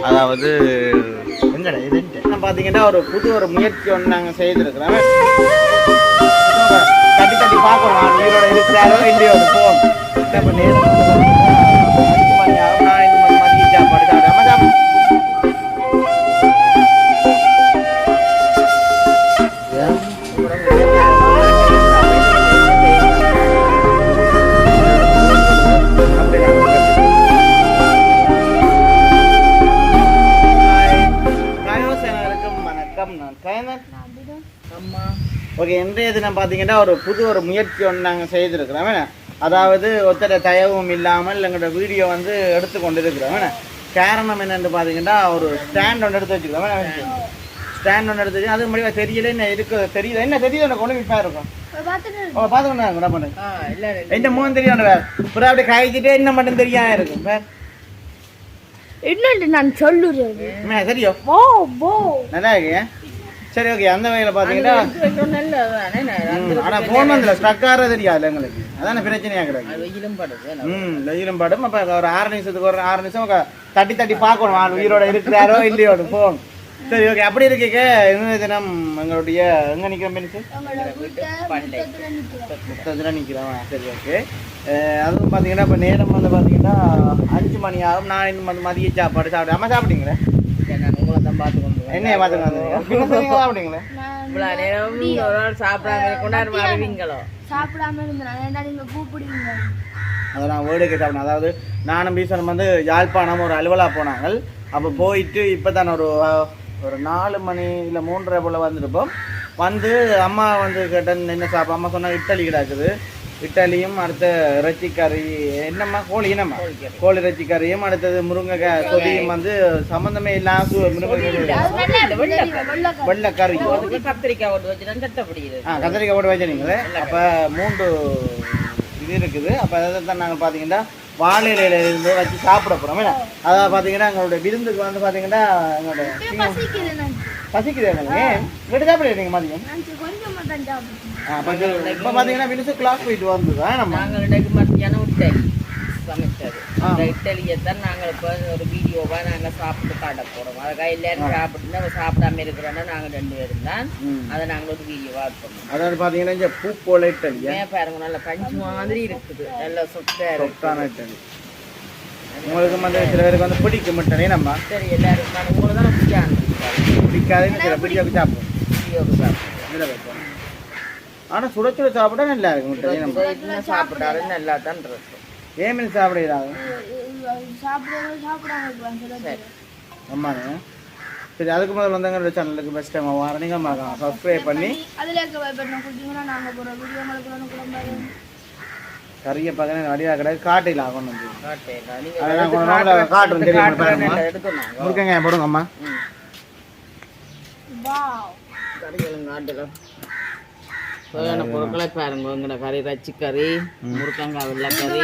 அதாவது எங்கடா இது என்ன பார்த்தீங்கன்னா ஒரு முயற்சி ஒன்று நாங்கள் செய்திருக்கிறோம். தட்டி தட்டி பார்க்கணும் உயிரோட இருக்கிறாரோ இல்லையோ ஒரு ஃபோன் இப்போ நேரம் 5 மணி ஆகும். நான் 5 மணி மதிய சாப்பாடு சாப்பிடாம ஓகே. இன்றைய தினம் பார்த்தீங்கன்னா ஒரு முயற்சி ஒன்று நாங்கள் செய்திருக்கிறோம். அதாவது ஒருத்தர தயவும் இல்லாமல் எங்களோட வீடியோ வந்து எடுத்து கொண்டு இருக்கிறோம். காரணம் என்னென்னு பார்த்தீங்கன்னா ஒரு ஸ்டாண்ட் ஒன்று எடுத்து வச்சுக்கிறோம். ஸ்டாண்ட் ஒன்று எடுத்து வச்சு அது மாதிரி தெரியல என்ன இருக்கு தெரியல என்ன தெரியுது எனக்கு ஒன்று விற்பா இருக்கும். பார்த்துக்கணும் பண்ணு என்ன மூணு தெரியும் வேறு புறா அப்படி காய்ச்சிட்டே என்ன மட்டும் தெரியாம இருக்கும் வேறு என்ன நான் சொல்லுறேன் சரியோ நல்லா இருக்கு. சரி ஓகே. அந்த வகையில் பார்த்தீங்கன்னா ஆனால் ஃபோன் வந்து ஸ்ட்ரக் ஆகிறது தெரியாது எங்களுக்கு. அதான பிரச்சனையாக கிடையாது. வெயிலும் படும். அப்போ ஒரு 6 நிமிஷத்துக்கு ஒரு 6 நிமிஷம் தட்டி தட்டி பார்க்கணும் உயிரோட இருக்கிறாரோ இல்லையோ ஃபோன். சரி ஓகே. அப்படி இருக்கீங்க இந்த தினம் எங்களுடைய எங்கே நிற்கிறோம் பெருசு முத்தத்தில் நிற்கிறோம். சரி ஓகே. அதுவும் பார்த்தீங்கன்னா இப்போ நேரம் வந்து பார்த்தீங்கன்னா 5 மணி ஆகும். நான் இன்னும் வந்து மதிய சாப்பாடு சாப்பிட்டு அம்மா சாப்பிட்டீங்களே உங்களை தான் பார்த்துக்கொண்டு என்ன பார்த்துக்கோங்க சாப்பிட்டீங்களே சாப்பிடாம இருந்தேன் நீங்க கூப்பிடுவீங்க. அதை நான் வேடிக்கை சாப்பிடணும். அதாவது நானும் பீசனும் வந்து யாழ்ப்பாணம் ஒரு அலுவலாக போனாங்க. அப்போ போயிட்டு இப்போ தான் ஒரு 4 மணி இல்லை 3:30 போல் வந்துருப்போம். வந்து அம்மா வந்து கேட்டேன் என்ன சாப்பிட. அம்மா சொன்னால் இட்லி கிடக்குது. இட்லியும் அடுத்த இறைச்சிக்கறி என்னம்மா கோழி என்னம்மா கோழி இறைச்சிக்கறியும் அடுத்தது முருங்கைக்காய் கொதியும் வந்து சம்மந்தமே இல்லாத வெள்ளைக்கறி கத்திரிக்காய் போட்டு வச்சு கத்திரிக்காய் போட்டு வச்சுனீங்களே. அப்போ 3 இது இருக்குது. அப்போ அதை தான் நாங்கள் பார்த்தீங்கன்னா வாழை இலையில இருந்து வச்சு சாப்பிட போகிறோம். அதாவது பார்த்தீங்கன்னா எங்களுடைய விருந்துக்கு வந்து பார்த்தீங்கன்னா எங்களுடைய பசிக்குது எங்களுக்கு வீட்டு சாப்பிடுறீங்க மதியம். இப்போ பார்த்தீங்கன்னா வினுசு கிளாஸ் போயிட்டு வந்துதான் நாங்கள் மத்தியானம் இட்டலி சமைச்சது. அந்த இட்டலியைத்தான் நாங்கள் இப்போ ஒரு வீடியோவாக நாங்கள் சாப்பிட்டு காட்ட போகிறோம். அதுக்காக எல்லாரும் சாப்பிட்டு சாப்பிடாம இருக்கிறோன்னா நாங்கள் 2 பேரும் தான் அதை நாங்கள் ஒரு வீடியோவாக இருக்கோம். அதாவது பார்த்தீங்கன்னா இந்த பூ போல இட்டலி பாருங்க நல்ல பஞ்சு மாதிரி இருக்குது. நல்ல சொட்டான இட்டலி. உங்களுக்கு வந்து சில பேருக்கு வந்து பிடிக்கும் இட்டலி நம்ம சரி எல்லாரும் உங்களுக்கு தான் பிடிக்காதுன்னு சில பிடிக்காது சாப்பிடுவோம். வீடியோவுக்கு சாப்பிடுவோம். ஆனால் சுட சுட சாப்பிட்டா நல்லா இருக்கும் இட்டலி. நம்ம சாப்பிட்டாலும் நல்லா தான் இருக்கும். ஏன் சாப்பிடுறாங்க ஆமாங்க. சரி அதுக்கு முதல்ல வந்து எங்களோட சேனலுக்கு பெஸ்ட் டைம் வாரம் நீங்கள் சப்ஸ்கிரைப் பண்ணி கறியை பார்க்க அடியாக கிடையாது காட்டையில் ஆகணும். காட்டும் தெரியும் முருக்கங்க போடுங்க அம்மா பொருட்களை பாருங்க. உங்களோட கறி ரச்சிக்கறி முருக்கங்காய் வெள்ளைக்கறி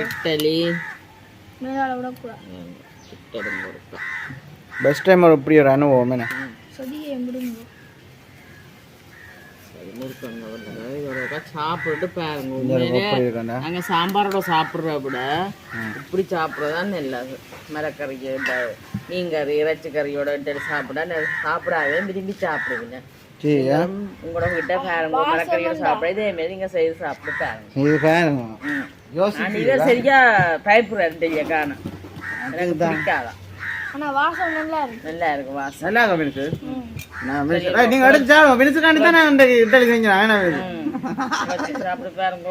இட்டலி பெஸ்ட் டைம் எப்படி ஒரு அனுபவம் என்ன முருக்கங்காய் வெள்ளைக்கறி சாப்பிட்டு பாருங்க. நாங்கள் சாம்பாரோட சாப்பிட்ற விட இப்படி சாப்பிட்றதான் நல்லது. மரக்கறிக்கு மீன் கறி இறைச்சிக்கறியோட சாப்பிடாதே விரும்பி சாப்பிடுவீங்க. உங்களோட கிட்ட பாருங்க மரக்கறியோட சாப்பிட இதே மாதிரி நீங்க செய்து சாப்பிட்டு பாருங்க. சரியா பயப்படுற காணும் எனக்கு பிடிக்காதான். நல்லா இருக்கு வாசம் நல்லா இருக்கும். நீங்க எடுத்து வினுசுக்காண்டி தான் நான் இட்டலி செஞ்சேன். சாப்பிட்டு பாருங்க.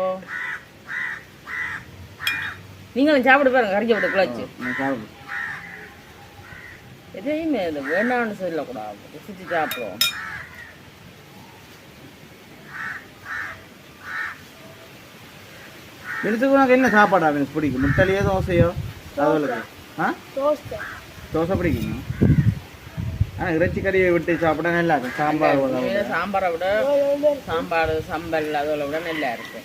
நீங்களும் சாப்பிட்டு பாருங்க. கறிஞ்ச விட்டு குழச்சு எதையுமே வேண்டாம்னு சொல்லக்கூடாது. ருசிச்சு சாப்பிடுவோம். வினுசுக்கு என்ன சாப்பாடா வினுசு பிடிக்கும்? முட்டலையோ தோசையோ அதுகளுக்கு தோசை பிடிக்குங்க. ஆனால் இறைச்சி கறியை விட்டு சாப்பிட நல்லா இருக்கும். சாம்பாரை விட சாம்பார் சம்பல் அதோட விட நல்லா இருக்கு.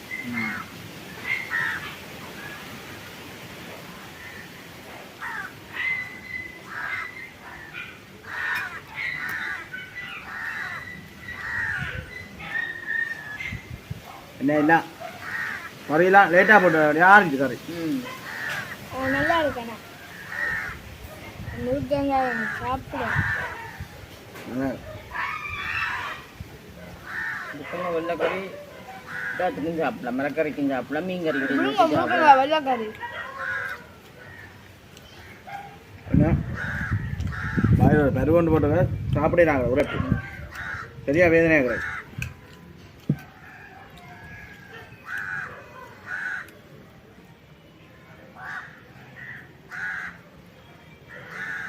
என்ன இல்லை கறியெல்லாம் லேட்டாக போட்டு யாருக்கு கறி நல்லா இருக்கேண்ணா முருங்கங்காய் சாப்பிட வெள்ளைக்கறி எல்லாத்துக்கும் சாப்பிடலாம் மரக்கறிக்கும் சாப்பிடலாம் மீன் கறி முருங்கங்காய் வெள்ளைக்கறி பருவண்டு போட்டு சாப்பிடுறாங்க உரைப்பு சரியா வேதனையாக கிடையாது.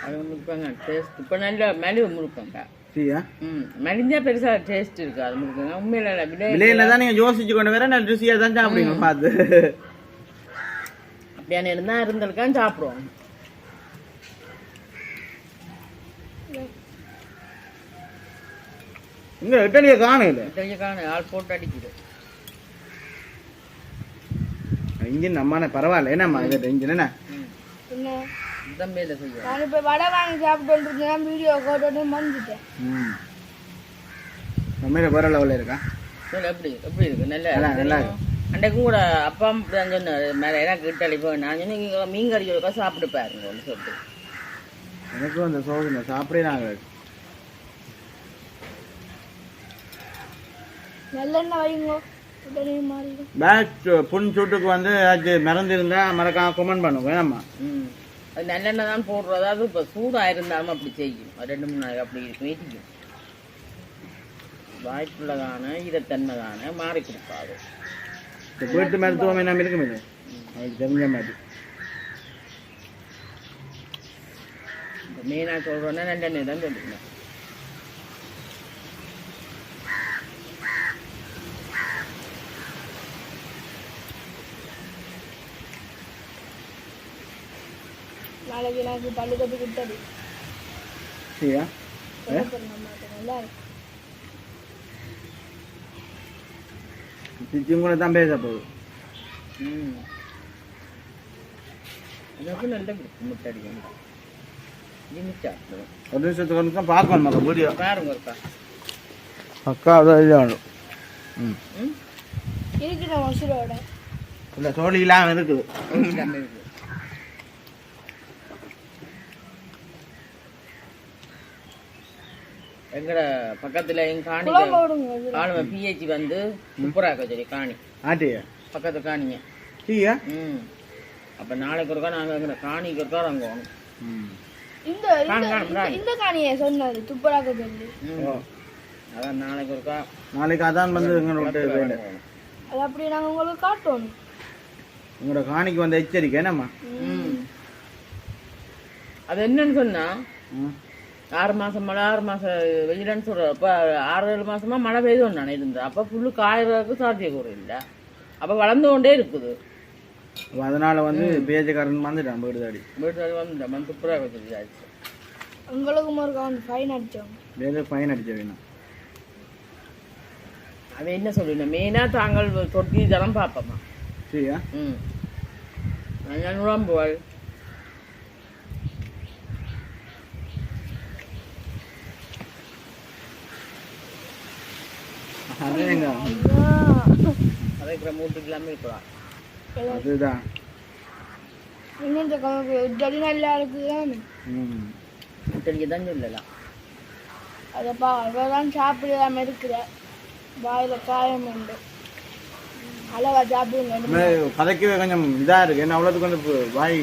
அது முறுக்காங்க டேஸ்ட் இப்போ நல்ல மெலிவு முறுக்காங்க சரியா மெலிஞ்சா பெருசாக டேஸ்ட் இருக்காது முறுக்குங்க உண்மையில விலையில தான் நீங்கள் யோசிச்சு கொண்டு வர நான் ருசியாக தான் சாப்பிடுங்க பார்த்து அப்படியான இருந்தால் இருந்திருக்கான்னு சாப்பிடுவோம். இங்கே இட்டலியை காணும் தெரிஞ்சுக்கான ஆள் போட்டு அடிக்குது இன்ஜின் நம்மானே பரவாயில்ல என்னம்மா இது இன்ஜின் என்ன என்ன தம்பையில் செய்ய நான் இப்போ வடை வாங்கி சாப்பிட்டு இருந்தேன் வீடியோ போட்டு வந்துட்டேன். நம்மள வேற லெவலில் இருக்கா சொல்லு எப்படி எப்படி இருக்கு நல்லா இருக்கு. அன்றைக்கும் கூட அப்பா தான் சொன்னார் மேலே எனக்கு இட்டலி போய் நான் சொன்னேன் மீன் கறி ஒருக்கா சாப்பிட்டு பாருங்க சொல்லிட்டு எனக்கும் அந்த சோதனை சாப்பிடே நாங்கள் நல்லெண்ணெய் வைங்க உடனே மாறிடும். பேக் புண் சூட்டுக்கு வந்து அது மறந்துருந்தா மறக்காம கமெண்ட் பண்ணுவோம் வேணாம்மா. அது நல்லெண்ணெய் தான் போடுறோம். அதாவது இப்போ சூடாக இருந்தாலும் அப்படி செய்யும். 2-3 நாளைக்கு அப்படி இருக்கும் வீட்டுக்கும் வாய்ப்புள்ளதான இதத்தன்மைதான மாறி கொடுப்பாது. வீட்டு மருத்துவம் என்ன இருக்கும் இது அதுக்கு தெரிஞ்ச மாதிரி மெயினாக சொல்கிறோன்னா நல்லெண்ணெய் தான் சொல்லிக்கணும். நாளைக்கு எனக்கு பள்ளி கட்டி கொடுத்தது சரியா நல்லா இருக்கு. சிச்சும் கூட தான் பேச போகுது. எனக்கு நல்ல முட்டை அடிக்கணும். ஒரு நிமிஷத்துக்கு வந்து தான் பார்க்கணும் மக்கள் வீடியோ பாருங்க இருக்கா அக்கா அதான் வேணும். இருக்கிற மசுரோட இல்லை சோழிலாம் இருக்குது. எங்கட பக்கத்துல எங்க காணி காணுவ பிஹெச் வந்து முப்பராக்க சரி காணி ஆட்டியா பக்கத்து காணிங்க சரியா. அப்ப நாளைக்கு ஒருக்கா நாங்க எங்க காணிக்கு ஒருக்கா வாங்குவோம். இந்த இந்த காணியை சொன்னது துப்பராக்க சொல்லி அதான் நாளைக்கு ஒருக்கா நாளைக்கு அதான் வந்து எங்களோட அது அப்படி நாங்க உங்களுக்கு காட்டணும். உங்களோட காணிக்கு வந்த எச்சரிக்கை என்னம்மா அது என்னன்னு சொன்னா 6 மாசம் மழை 6 மாசம் வெயிலன்னு சொல்ற. அப்ப 6-7 மாசமா மழை பெய்தோன்னு நான் இருந்தேன். அப்ப புல்லு காயறதுக்கு சாத்தியக்கூறு இல்லை. அப்ப வளர்ந்து கொண்டே இருக்குது. அதனால வந்து பேஜக்காரன் வந்துட்டான் வீடுதாடி வந்துட்டேன் வந்து துப்புராக சொல்லியாச்சு. உங்களுக்கு ஒரு ஃபைன் அடிச்சோம். வேறு ஃபைன் அடிச்ச வேணும். அவன் என்ன சொல்லிடணும் மெயினா தாங்கள் தொட்டி தரம் பார்ப்போமா சரியா. நான் நுழம்புவாள் அதைக்கிற மூட்டுக்கு இல்லாமல் இருக்கிறான். அதுதான் இன்னும் நல்லா இருக்குதானே முட்டடிக்க தான் சொல்லலாம். அதப்பா அவ்வளோதான் சாப்பிடாம இருக்கிற வாயில காயம் உண்டு அளவா சாப்பிடுங்க. கதைக்கவே கொஞ்சம் இதாக இருக்கு. என்ன அவ்வளோத்துக்கு வந்து வாய்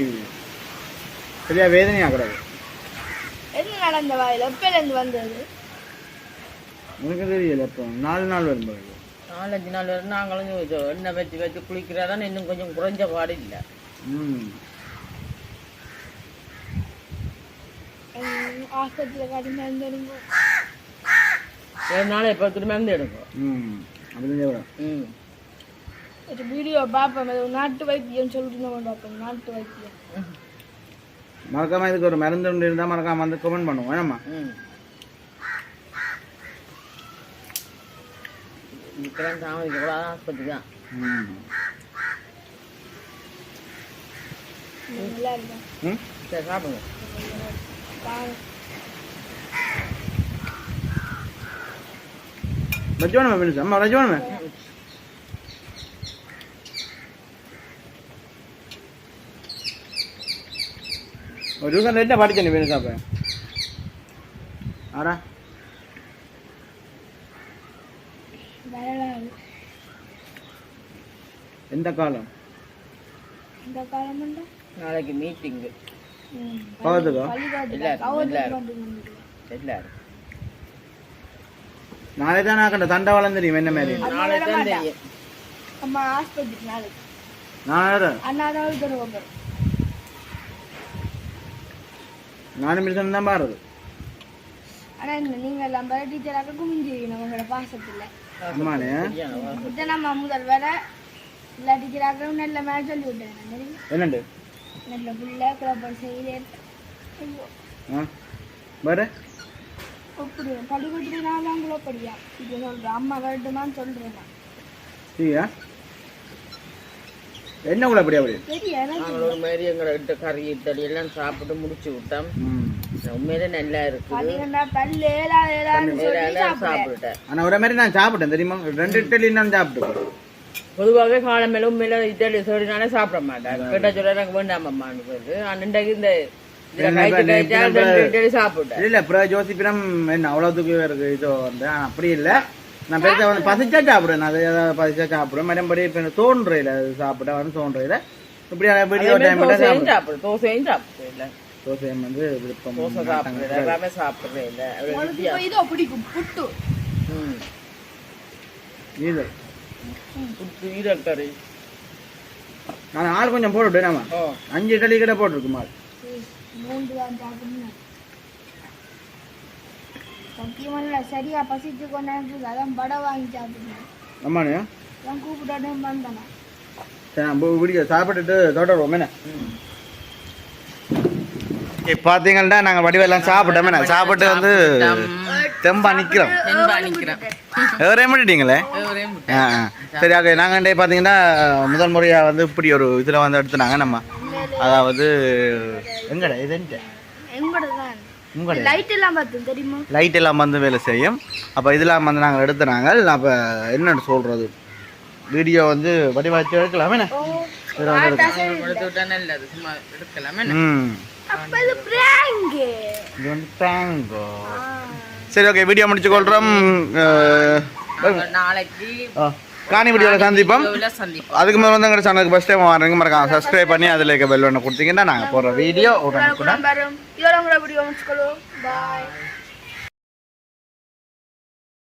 சரியா வேதனையாகிறாரு. என்ன நடந்த வாயில எப்பலேருந்து வந்தது எனக்கு தெரியல. இப்போ 4 நாள் வரும்போது 4-5 நாள் வரும். நாங்களும் எண்ணெய் வச்சு குளிக்கிறாதான் இன்னும் கொஞ்சம் குறைஞ்ச பாடு இல்லை. ஆஸ்பத்திரியில் காட்டி மருந்து எடுங்க. 7 நாள் எப்போ மருந்து எடுங்க. ஒரு வீடியோ பார்ப்போம். நாட்டு வைத்தியம் சொல்லிட்டு நம்ம பார்ப்போம். நாட்டு வைத்தியம் மறக்காம இதுக்கு ஒரு மருந்து ஒன்று இருந்தால் மறக்காம வந்து கமெண்ட் பண்ணுவோம். ஏமா இதுக்கெல்லாம் தாமதிக்க கூட ஆஸ்பத்திரி தான் நல்லா இருக்கும். சரி சாப்பிடுங்க. ரஜோனமே பிடிச்சா அம்மா ரஜோனமே ஒரு டியூஷன் என்ன படிச்ச நீ வேணும் சாப்பிட ஆடா வரலாறு எந்த காலம் இந்த காலம்ண்டா நாளைக்கு மீட்டிங்கு பக்கத்துக்கா எல்லாரும் நாளை தான் நான் கண்ட தண்டவாளம் தெரியும் என்ன மாதிரி நாளை தான் தெரியும். அம்மா ஆஸ்பத்திரி நாளைக்கு நான் அண்ணாதான் தருவாங்க. நானும் மிஷன் தான் பாருது ஆனா நீங்க எல்லாம் டீச்சராக குமிஞ்சிருக்கணும் உங்களோட பாசத்துல. அம்மானே இதை நம்ம முதல் வர எல்லா டீச்சராகவும் நல்ல மேலே சொல்லி விட்டேன். என்னண்டு நல்ல பிள்ளை குழப்பம் செய்யலேன். ஐயோ ஆ பாரு அப்படி பள்ளிக்கூடத்துல நான் தான் குழப்படியா இது சொல்றேன். அம்மா வரட்டுமான்னு சொல்றேன். சரியா என்ன கூட அப்படி அப்படி சரியா நாங்கள் ஒரு மாதிரி எங்களை கிட்ட கறி இட்டலி எல்லாம் சாப்பிட்டு முடிச்சு விட்டோம். உண்மையிலே நல்லா இருக்குது. பாத்தீங்கன்னா பல்லு ஏழான்னு சொல்லி சாப்பிட்டுட்டேன். ஆனால் ஒரு மாதிரி நான் சாப்பிட்டேன் தெரியுமா 2 இட்லி நான் சாப்பிட்டு பொதுவாகவே காலம் மேல உண்மையில இட்லி சோடினாலே சாப்பிட மாட்டேன். கேட்ட சொல்ல எனக்கு வேண்டாமம்மான்னு சொல்லி அன்றைக்கு இந்த இட்லி சாப்பிட்டேன். இல்லை அப்புறம் ஜோசிப்பிடம் என்ன அவ்வளோத்துக்கு இருக்கு இதோ வந்து அப்படி இல்லை நான் பெருசாக வந்து பசிச்சா சாப்பிடுவேன். நான் ஏதாவது பசிச்சா சாப்பிடுவேன். மறுபடி இப்போ எனக்கு தோன்றையில் சாப்பிட வந்து தோன்றையில் இப்படி வீடியோ டைம் சாப்பிடுறேன். தோசையும் சாப்பிடுறேன். தோசையும் வந்து விருப்பம் தோசை சாப்பிடுறேன். எல்லாமே சாப்பிடுறேன். இல்லை இதோ பிடிக்கும் புட்டு இது புட்டு ஈரல் கறி நான் ஆள் கொஞ்சம் போட்டுவிட்டேன். நம்ம 5 இட்லி கிட்ட போட்டிருக்கு மால் 3 தான் சாப்பிடணும். சத்தியமல்ல சரியா பசிச்சு கொண்டாந்து அதான் வடை வாங்கி சாப்பிடணும். அம்மானே அதான் கூப்பிட்டாட்டும் வந்தேன். சரி நான் வீடியோ சாப்பிட்டுட்டு தொடருவோம் என்ன பார்த்தீங்கன்னா நாங்கள் வடிவெல்லாம் சாப்பிட்டோமே நான் சாப்பிட்டு வந்து தெம்பா நிற்கிறோம். எவரே முடிட்டீங்களே சரி ஓகே. நாங்கள் பார்த்தீங்கன்னா முதல் முறையாக வந்து இப்படி ஒரு இதில் வந்து எடுத்துனாங்க நம்ம. அதாவது எங்கடா இதுன்ட்டு உங்களோட லைட் எல்லாம் பார்த்தோம் தெரியுமா? லைட் எல்லாம் வந்து வேலை செய்யும். அப்போ இதெல்லாம் வந்து நாங்கள் எடுத்துனாங்க. அப்போ என்னென்னு சொல்கிறது வீடியோ வந்து வடிவாச்சு எடுக்கலாமே சரி ஓகே. வீடியோ முடிச்சு கொள்றோம். நாளைக்கு காணி வீடியோவில் சந்திப்போம். அதுக்கு முதல்ல வந்து எங்கள் சேனலுக்கு ஃபஸ்ட் டைம் வரீங்க மறக்காம சப்ஸ்கிரைப் பண்ணி அதில் இருக்க பெல் ஒன்று கொடுத்தீங்கன்னா நாங்கள் போடுற வீடியோ உடனே இதோட உங்களை வீடியோ முடிச்சுக்கொள்ளும். பாய்.